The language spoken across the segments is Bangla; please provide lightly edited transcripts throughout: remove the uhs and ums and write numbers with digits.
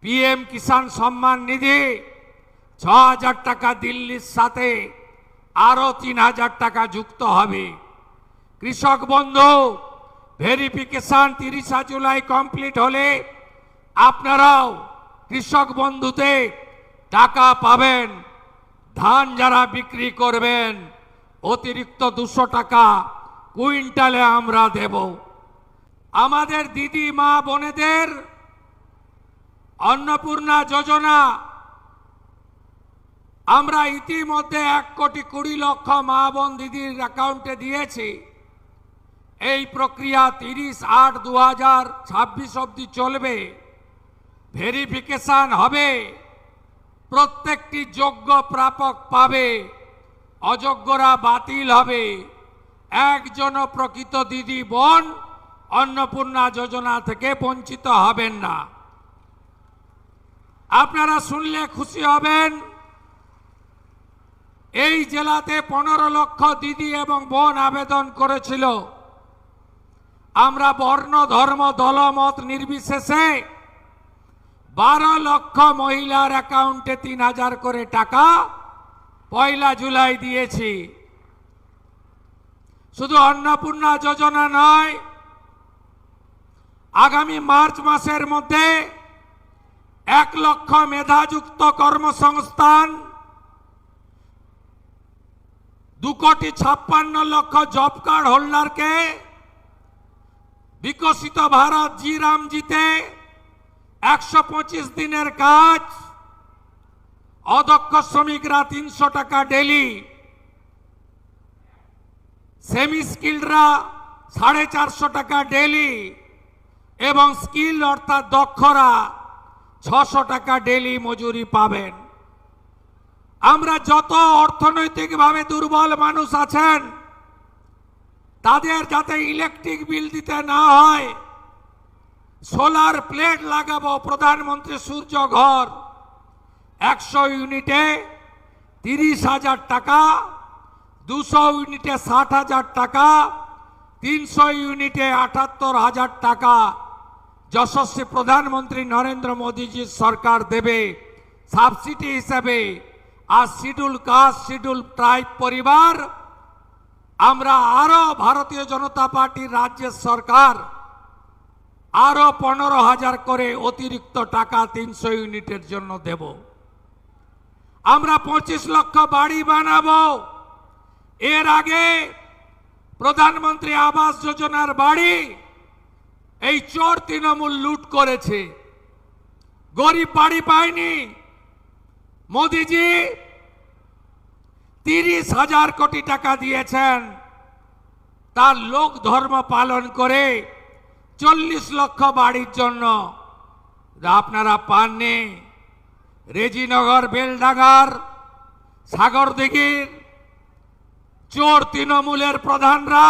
পিএম কিষাণ সম্মান নিধি ৬,০০০ টাকা দিল্লির সাথে আরো ৩,০০০ টাকা যুক্ত হবে। কৃষক বন্ধু ভেরিফিকেশন ৩০ জুলাই কমপ্লিট হলে আপনারাও কৃষক বন্ধুতে টাকা পাবেন। ধান যারা বিক্রি করবেন অতিরিক্ত ২০০ টাকা কুইন্টালে আমরা দেব। আমাদের দিদি মা বোনেদের অন্নপূর্ণা যোজনা আমরা ইতিমধ্যে ১,২০,০০,০০০ মা বোন দিদির অ্যাকাউন্টে দিয়েছি। এই প্রক্রিয়া ৩০/৮/২০২৬ অবধি চলবে। ভেরিফিকেশন হবে, প্রত্যেকটি যোগ্য প্রাপক পাবে, অযোগ্যরা বাতিল হবে। একজনও প্রকৃত দিদি বোন অন্নপূর্ণা যোজনা থেকে বঞ্চিত হবেন না। আপনারা শুনলে খুশি হবেন, এই জেলাতে ১৫ লক্ষ দিদি এবং বোন আবেদন করেছিল। আমরা বর্ণ ধর্ম দলমত নির্বিশেষে ১২ লক্ষ মহিলার অ্যাকাউন্টে ৩,০০০ করে টাকা ১ জুলাই দিয়েছি। শুধু অন্নপূর্ণা যোজনা নয়, আগামী মার্চ মাসের মধ্যে ১ লক্ষ মেধাযুক্ত কর্মসংস্থান, ২,৫৬,০০,০০০ জব কার্ড হোল্ডারকে বিকশিত ভারত জি রামজিতে ১২৫ দিনের কাজ, অদক্ষ শ্রমিকরা ৩০০ টাকা ডেলি, সেমি স্কিলডরা ৪৫০ টাকা ডেলি এবং স্কিল অর্থাৎ দক্ষরা ৬০০ টাকা ডেলি মজুরি পাবেন। আমরা যত অর্থনৈতিকভাবে দুর্বল মানুষ আছেন তাদের যাতে ইলেকট্রিক বিল দিতে না হয়, সোলার প্লেট লাগাবো। প্রধানমন্ত্রী সূর্য ঘর ১০০ ইউনিটে ৩০,০০০ টাকা, ২০০ ইউনিটে ৬০,০০০ টাকা, ৩০০ ইউনিটে ৭৮,০০০ টাকা যশস্বী প্রধানমন্ত্রী নরেন্দ্র মোদীজির সরকার দেবে সাবসিডি হিসেবে। আর শিডিউল কাস্ট শিডিউল ট্রাইব পরিবার আমরা আরো ভারতীয় জনতা পার্টির রাজ্যের সরকার আরো ১৫,০০০ করে অতিরিক্ত টাকা ৩০০ ইউনিটের জন্য দেব। আমরা ২৫ লক্ষ বাড়ি বানাবো। এর আগে প্রধানমন্ত্রী আবাস যোজনার বাড়ি এই চোর তৃণমূল লুট করেছে, গরিব বাড়ি পায়নি। মোদিজি ৩০,০০০ কোটি টাকা দিয়েছেন, তার লোক ধর্ম পালন করে ৪০ লক্ষ বাড়ির জন্য। আপনারা পাননি। রেজিনগর, বেলডাঙ্গার, সাগরদিঘির চোর তৃণমূলের প্রধানরা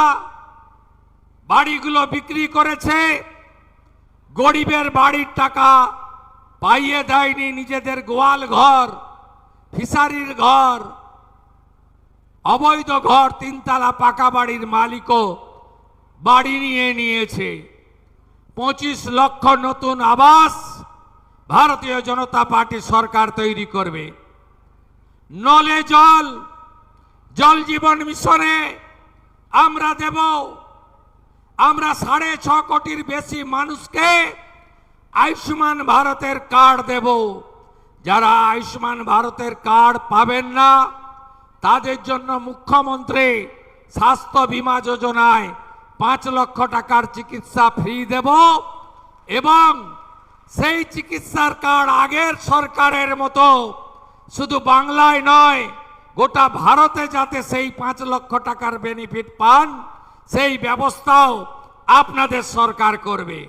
বাড়িগুলো বিক্রি করেছে, গরিবের বাড়ির টাকা পাইয়ে দেয়নি। নিজেদের গোয়াল ঘর, ফিশারির ঘর, অবৈধ ঘর, ৩ তলা পাকা বাড়ির মালিকও বাড়ি নিয়ে নিয়েছে। ২৫ লক্ষ নতুন আবাস ভারতীয় জনতা পার্টি সরকার তৈরি করবে। নলে জল, জল জীবন মিশনে আমরা দেব। আমরা ৬.৫ কোটির বেশি মানুষকে আয়ুষ্মান ভারতের কার্ড দেব। যারা আয়ুষ্মান ভারতের কার্ড পাবেন না তাদের জন্য মুখ্যমন্ত্রী স্বাস্থ্য বীমা যোজনায় ৫ লক্ষ টাকার চিকিৎসা ফ্রি দেব এবং সেই চিকিৎসার কার্ড আগের সরকারের মতো শুধু বাংলায় নয় গোটা ভারতে যাতে সেই ৫ লক্ষ টাকার বেনিফিট পান সেই ব্যবস্থাও আপনাদের সরকার করবে।